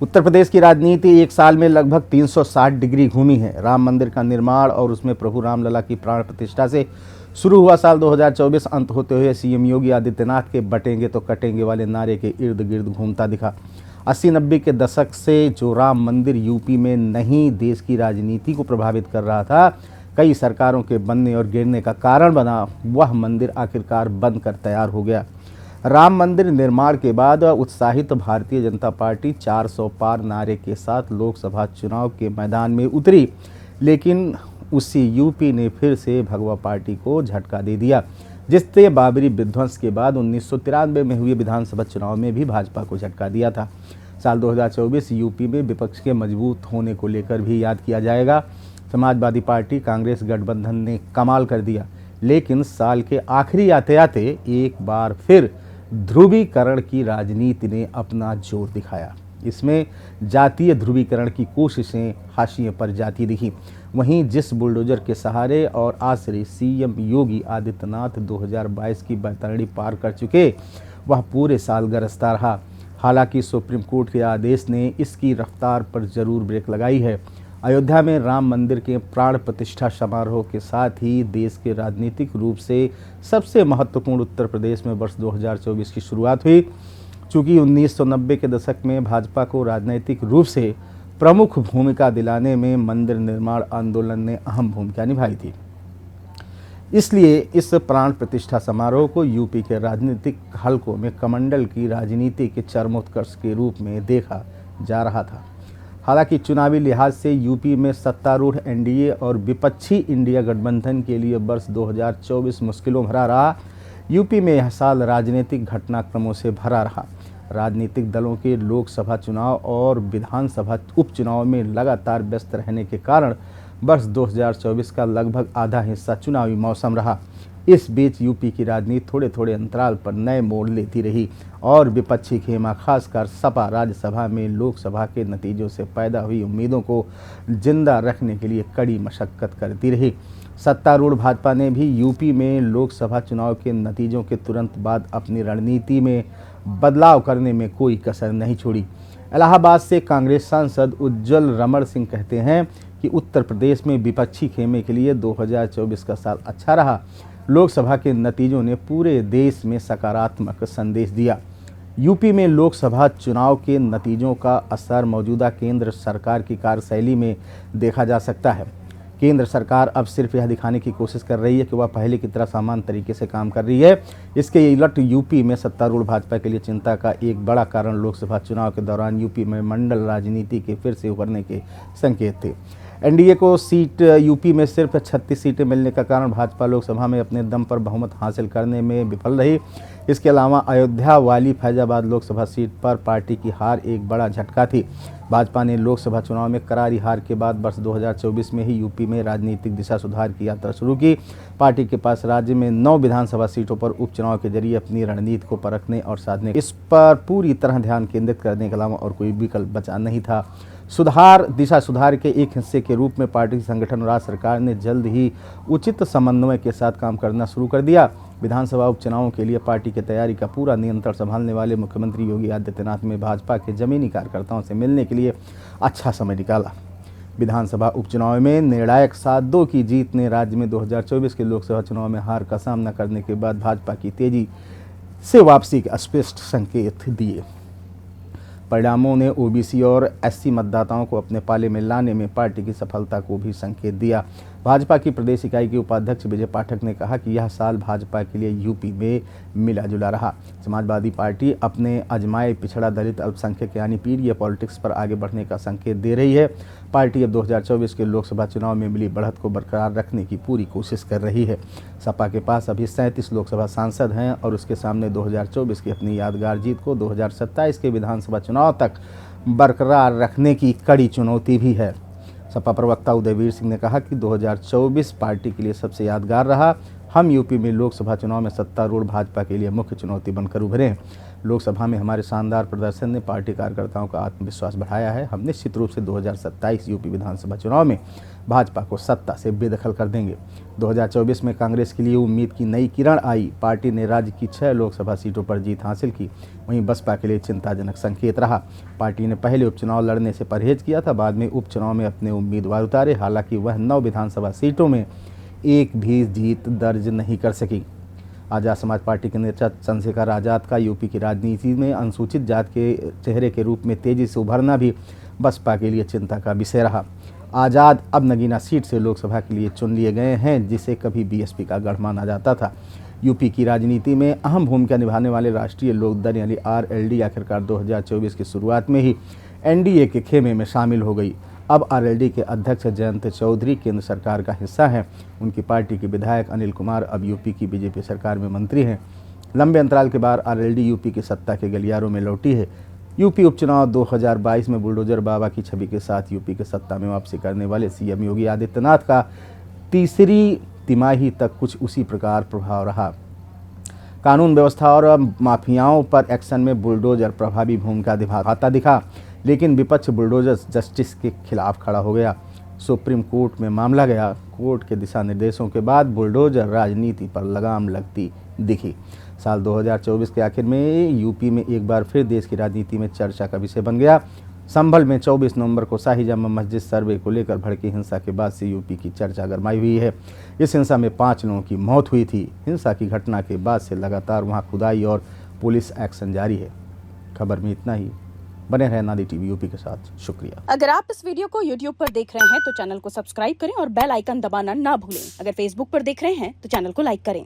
उत्तर प्रदेश की राजनीति एक साल में लगभग 360 डिग्री घूमी है। राम मंदिर का निर्माण और उसमें प्रभु रामलला की प्राण प्रतिष्ठा से शुरू हुआ साल 2024 अंत होते हुए सीएम योगी आदित्यनाथ के बटेंगे तो कटेंगे वाले नारे के इर्द गिर्द घूमता दिखा। 80-90 के दशक से जो राम मंदिर यूपी में नहीं देश की राजनीति को प्रभावित कर रहा था, कई सरकारों के बनने और गिरने का कारण बना, वह मंदिर आखिरकार बनकर तैयार हो गया। राम मंदिर निर्माण के बाद उत्साहित भारतीय जनता पार्टी 400 पार नारे के साथ लोकसभा चुनाव के मैदान में उतरी, लेकिन उसी यूपी ने फिर से भगवा पार्टी को झटका दे दिया, जिससे बाबरी विध्वंस के बाद 1993 में हुए विधानसभा चुनाव में भी भाजपा को झटका दिया था। साल 2024 यूपी में विपक्ष के मजबूत होने को लेकर भी याद किया जाएगा। समाजवादी पार्टी कांग्रेस गठबंधन ने कमाल कर दिया, लेकिन साल के आखिरी आते आते एक बार फिर ध्रुवीकरण की राजनीति ने अपना जोर दिखाया। इसमें जातीय ध्रुवीकरण की कोशिशें हाशिए पर जाती दिखी। वहीं जिस बुलडोजर के सहारे और आश्रय सीएम योगी आदित्यनाथ 2022 की बैतरणी पार कर चुके, वह पूरे साल गरजता रहा। हालांकि सुप्रीम कोर्ट के आदेश ने इसकी रफ्तार पर जरूर ब्रेक लगाई है। अयोध्या में राम मंदिर के प्राण प्रतिष्ठा समारोह के साथ ही देश के राजनीतिक रूप से सबसे महत्वपूर्ण उत्तर प्रदेश में वर्ष 2024 की शुरुआत हुई। चूँकि 1990 के दशक में भाजपा को राजनीतिक रूप से प्रमुख भूमिका दिलाने में मंदिर निर्माण आंदोलन ने अहम भूमिका निभाई थी, इसलिए इस प्राण प्रतिष्ठा समारोह को यूपी के राजनीतिक हलकों में कमंडल की राजनीति के चरमोत्कर्ष के रूप में देखा जा रहा था। हालांकि चुनावी लिहाज से यूपी में सत्तारूढ़ एनडीए और विपक्षी इंडिया गठबंधन के लिए वर्ष 2024 मुश्किलों भरा रहा। यूपी में यह साल राजनीतिक घटनाक्रमों से भरा रहा। राजनीतिक दलों के लोकसभा चुनाव और विधानसभा उपचुनाव में लगातार व्यस्त रहने के कारण वर्ष 2024 का लगभग आधा हिस्सा चुनावी मौसम रहा। इस बीच यूपी की राजनीति थोड़े थोड़े अंतराल पर नए मोड़ लेती रही और विपक्षी खेमा, खासकर सपा, राज्यसभा में लोकसभा के नतीजों से पैदा हुई उम्मीदों को जिंदा रखने के लिए कड़ी मशक्कत करती रही। सत्तारूढ़ भाजपा ने भी यूपी में लोकसभा चुनाव के नतीजों के तुरंत बाद अपनी रणनीति में बदलाव करने में कोई कसर नहीं छोड़ी। इलाहाबाद से कांग्रेस सांसद उज्जवल रमण सिंह कहते हैं कि उत्तर प्रदेश में विपक्षी खेमे के लिए 2024 का साल अच्छा रहा। लोकसभा के नतीजों ने पूरे देश में सकारात्मक संदेश दिया। यूपी में लोकसभा चुनाव के नतीजों का असर मौजूदा केंद्र सरकार की कार्यशैली में देखा जा सकता है। केंद्र सरकार अब सिर्फ यह दिखाने की कोशिश कर रही है कि वह पहले की तरह समान तरीके से काम कर रही है। इसके उलट यूपी में सत्तारूढ़ भाजपा के लिए चिंता का एक बड़ा कारण लोकसभा चुनाव के दौरान यूपी में मंडल राजनीति के फिर से उभरने के संकेत थे। एनडीए को सीट यूपी में सिर्फ 36 सीटें मिलने का कारण भाजपा लोकसभा में अपने दम पर बहुमत हासिल करने में विफल रही। इसके अलावा अयोध्या वाली फैजाबाद लोकसभा सीट पर पार्टी की हार एक बड़ा झटका थी। भाजपा ने लोकसभा चुनाव में करारी हार के बाद वर्ष 2024 में ही यूपी में राजनीतिक दिशा सुधार की यात्रा शुरू की। पार्टी के पास राज्य में 9 विधानसभा सीटों पर उपचुनाव के जरिए अपनी रणनीति को परखने और साधने, इस पर पूरी तरह ध्यान केंद्रित करने के अलावा और कोई विकल्प बचा नहीं था। दिशा सुधार के एक हिस्से के रूप में पार्टी संगठन और राज्य सरकार ने जल्द ही उचित समन्वय के साथ काम करना शुरू कर दिया। विधानसभा उपचुनावों के लिए पार्टी की तैयारी का पूरा नियंत्रण संभालने वाले मुख्यमंत्री योगी आदित्यनाथ ने भाजपा के जमीनी कार्यकर्ताओं से मिलने के लिए अच्छा समय निकाला। विधानसभा उपचुनाव में निर्णायक 7-2 की जीत ने राज्य में 2024 के लोकसभा चुनाव में हार का सामना करने के बाद भाजपा की तेजी से वापसी के स्पष्ट संकेत दिए। परिणामों ने ओबीसी और एससी मतदाताओं को अपने पाले में लाने में पार्टी की सफलता को भी संकेत दिया। भाजपा की प्रदेश इकाई के उपाध्यक्ष विजय पाठक ने कहा कि यह साल भाजपा के लिए यूपी में मिला जुला रहा। समाजवादी पार्टी अपने अजमाए पिछड़ा दलित अल्पसंख्यक यानी पीडीए पॉलिटिक्स पर आगे बढ़ने का संकेत दे रही है। पार्टी अब 2024 के लोकसभा चुनाव में मिली बढ़त को बरकरार रखने की पूरी कोशिश कर रही है। सपा के पास अभी 37 लोकसभा सांसद हैं और उसके सामने 2024 की अपनी यादगार जीत को 2027 के विधानसभा चुनाव तक बरकरार रखने की कड़ी चुनौती भी है। सपा प्रवक्ता उदयवीर सिंह ने कहा कि 2024 पार्टी के लिए सबसे यादगार रहा। हम यूपी में लोकसभा चुनाव में सत्तारूढ़ भाजपा के लिए मुख्य चुनौती बनकर उभरे हैं। लोकसभा में हमारे शानदार प्रदर्शन ने पार्टी कार्यकर्ताओं का आत्मविश्वास बढ़ाया है। हम निश्चित रूप से 2027 यूपी विधानसभा चुनाव में भाजपा को सत्ता से बेदखल कर देंगे। 2024 में कांग्रेस के लिए उम्मीद की नई किरण आई। पार्टी ने राज्य की 6 लोकसभा सीटों पर जीत हासिल की। वहीं बसपा के लिए चिंताजनक संकेत रहा। पार्टी ने पहले उपचुनाव लड़ने से परहेज किया था, बाद में उपचुनाव में अपने उम्मीदवार उतारे। हालांकि वह 9 विधानसभा सीटों में एक भी जीत दर्ज नहीं कर सकी। आज़ाद समाज पार्टी के नेता चंद्रशेखर आज़ाद का यूपी की राजनीति में अनुसूचित जात के चेहरे के रूप में तेजी से उभरना भी बसपा के लिए चिंता का विषय रहा। आज़ाद अब नगीना सीट से लोकसभा के लिए चुन लिए गए हैं, जिसे कभी बीएसपी का गढ़ माना जाता था। यूपी की राजनीति में अहम भूमिका निभाने वाले राष्ट्रीय लोकदल यानी आरएलडी आखिरकार 2024 की शुरुआत में ही एनडीए के खेमे में शामिल हो गई। अब आरएलडी के अध्यक्ष जयंत चौधरी केंद्र सरकार का हिस्सा हैं। उनकी पार्टी के विधायक अनिल कुमार अब यूपी की बीजेपी सरकार में मंत्री हैं। लंबे अंतराल के बाद आरएलडी यूपी की सत्ता के गलियारों में लौटी है। यूपी उपचुनाव 2022 में बुलडोजर बाबा की छवि के साथ यूपी के सत्ता में वापसी करने वाले सीएम योगी आदित्यनाथ का तीसरी तिमाही तक कुछ उसी प्रकार प्रभाव रहा। कानून व्यवस्था और माफियाओं पर एक्शन में बुलडोजर प्रभावी भूमिका निभाता दिखा, लेकिन विपक्ष बुलडोजर जस्टिस के खिलाफ खड़ा हो गया। सुप्रीम कोर्ट में मामला गया। कोर्ट के दिशा निर्देशों के बाद बुलडोजर राजनीति पर लगाम लगती दिखी। साल 2024 के आखिर में यूपी में एक बार फिर देश की राजनीति में चर्चा का विषय बन गया। संभल में 24 नवंबर को शाही जामा मस्जिद सर्वे को लेकर भड़की हिंसा के बाद से यूपी की चर्चा गरमाई हुई है। इस हिंसा में 5 लोगों की मौत हुई थी। हिंसा की घटना के बाद से लगातार वहां खुदाई और पुलिस एक्शन जारी है। खबर में इतना ही। बने रहें नादी टीवी यूपी के साथ। शुक्रिया। अगर आप इस वीडियो को YouTube पर देख रहे हैं तो चैनल को सब्सक्राइब करें और बेल आइकन दबाना ना भूलें। अगर Facebook पर देख रहे हैं तो चैनल को लाइक करें।